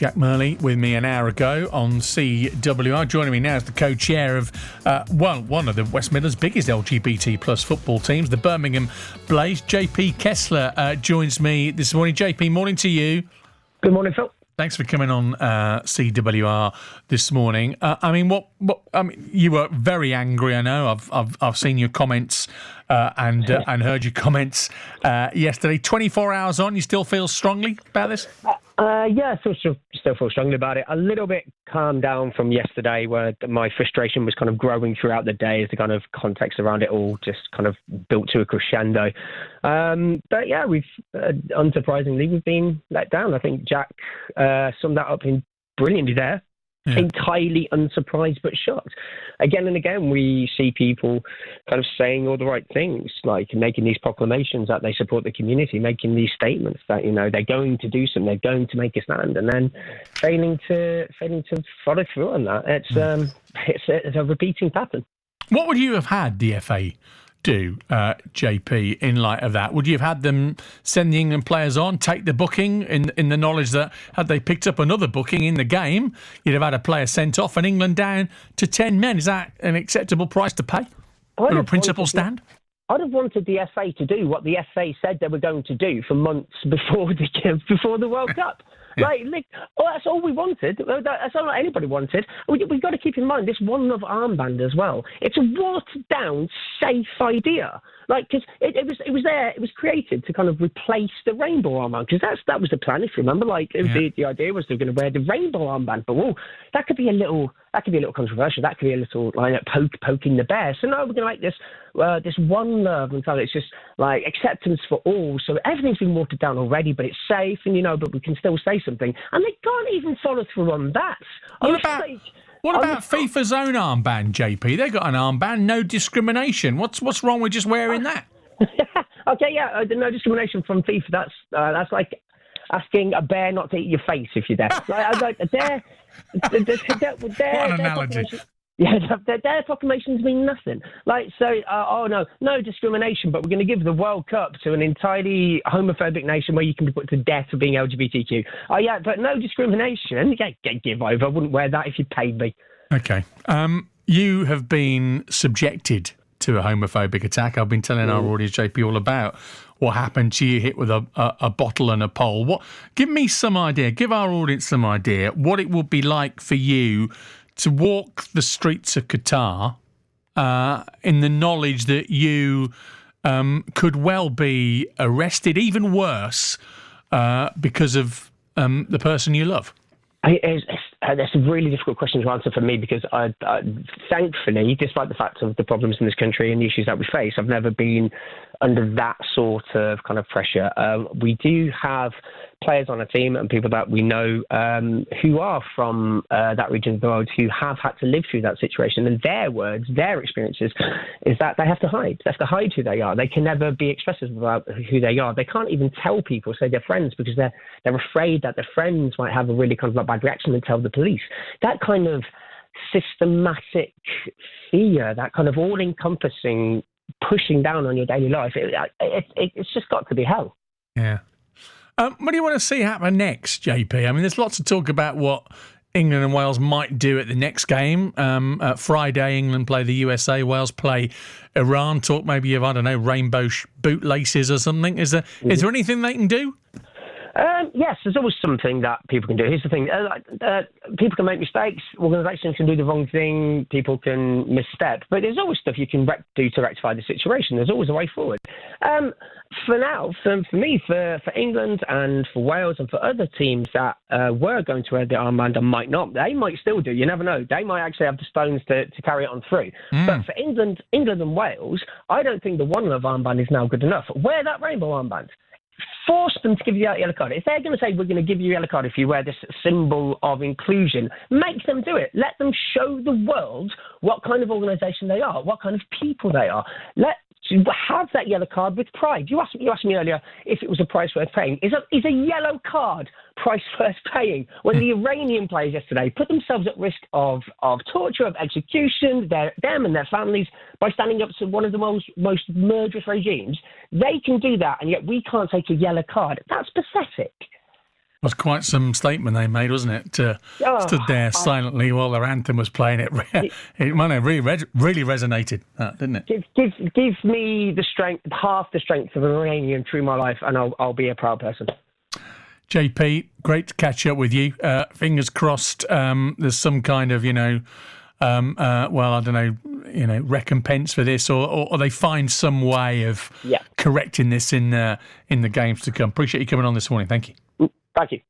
Jack Murley with me an hour ago on CWR. Joining me now is the co-chair of one of the West Midlands' biggest LGBT plus football teams, the Birmingham Blaze. J.P. Kesseler joins me this morning. J.P., morning to you. Good morning, Phil. Thanks for coming on CWR this morning. You were very angry. I know. I've seen your comments and heard your comments yesterday. 24 hours on, you still feel strongly about this? Yeah, still feel strongly about it. A little bit calmed down from yesterday, where my frustration was kind of growing throughout the day as the kind of context around it all just kind of built to a crescendo. But yeah, unsurprisingly, we've been let down. I think Jack summed that up brilliantly there. Yeah. Entirely unsurprised but shocked. Again and again, we see people kind of saying all the right things, like making these proclamations that they support the community, making these statements that, you know, they're going to do something, they're going to make a stand, and then failing to follow through on that. It's a repeating pattern. What would you have had the FA do, JP, in light of that? Would you have had them send the England players on, take the booking in the knowledge that had they picked up another booking in the game, you'd have had a player sent off and England down to 10 men? Is that an acceptable price to pay? Or a principal stand? I'd have wanted the FA to do what the FA said they were going to do for months before the World Cup. Yeah. That's all we wanted. That's all anybody wanted. We've got to keep in mind this One Love Armband as well. It's a watered-down, safe idea. Because it was there. It was created to kind of replace the rainbow armband. Because that was the plan, if you remember. The idea was they were going to wear the rainbow armband. But that could be a little controversial. That could be a little poking the bear. So no, we're going to make this one love mentality. It's just like acceptance for all. So everything's been watered down already, but it's safe, and but we can still say something. And they can't even follow through on that. What about FIFA's own armband, JP? They got an armband, no discrimination. What's wrong with just wearing that? Okay, yeah, no discrimination from FIFA. That's like asking a bear not to eat your face if you're there. What an analogy. Yeah, their proclamations mean nothing. No discrimination, but we're going to give the World Cup to an entirely homophobic nation where you can be put to death for being LGBTQ. But no discrimination. Give over. I wouldn't wear that if you paid me. Okay. You have been subjected to a homophobic attack. I've been telling our audience, JP, all about what happened to you, hit with a bottle and a pole. Give me some idea, give our audience some idea what it would be like for you to walk the streets of Qatar in the knowledge that you could well be arrested, even worse, because of the person you love. That's a really difficult question to answer for me, because I thankfully, despite the fact of the problems in this country and the issues that we face, I've never been under that sort of kind of pressure. We do have players on a team and people that we know who are from that region of the world who have had to live through that situation. And their words, their experiences, is that they have to hide. They have to hide who they are. They can never be expressive about who they are. They can't even tell people, say their friends, because they're afraid that their friends might have a really kind of bad reaction and tell the police. That kind of systematic fear, that kind of all-encompassing pushing down on your daily life, it's just got to be hell. Yeah. What do you want to see happen next, JP? I mean, there's lots of talk about what England and Wales might do at the next game. Friday, England play the USA, Wales play Iran. Talk maybe of, rainbow bootlaces or something. Is there anything they can do? Yes, there's always something that people can do. Here's the thing. People can make mistakes. Organisations can do the wrong thing. People can misstep. But there's always stuff you can do to rectify the situation. There's always a way forward. For now, for me, for England and for Wales and for other teams that were going to wear the armband and might not, they might still do. You never know. They might actually have the stones to carry it on through. But for England and Wales, I don't think the One Love armband is now good enough. Wear that rainbow armband. Force them to give you that yellow card. If they're going to say, we're going to give you a yellow card if you wear this symbol of inclusion, make them do it. Let them show the world what kind of organisation they are, what kind of people they are. Have that yellow card with pride. You asked me earlier if it was a price worth paying. Is a yellow card price worth paying when the Iranian players yesterday put themselves at risk of torture, of execution, them and their families, by standing up to one of the most murderous regimes? They can do that, and yet we can't take a yellow card. That's pathetic. Was quite some statement they made, wasn't it? Stood there silently while their anthem was playing. It really resonated, didn't it? Give me the strength, half the strength of an Iranian through my life, and I'll be a proud person. JP, great to catch up with you. Fingers crossed. There's some kind of, I don't know, recompense for this, or they find some way of correcting this in the games to come. Appreciate you coming on this morning. Thank you. Thank you.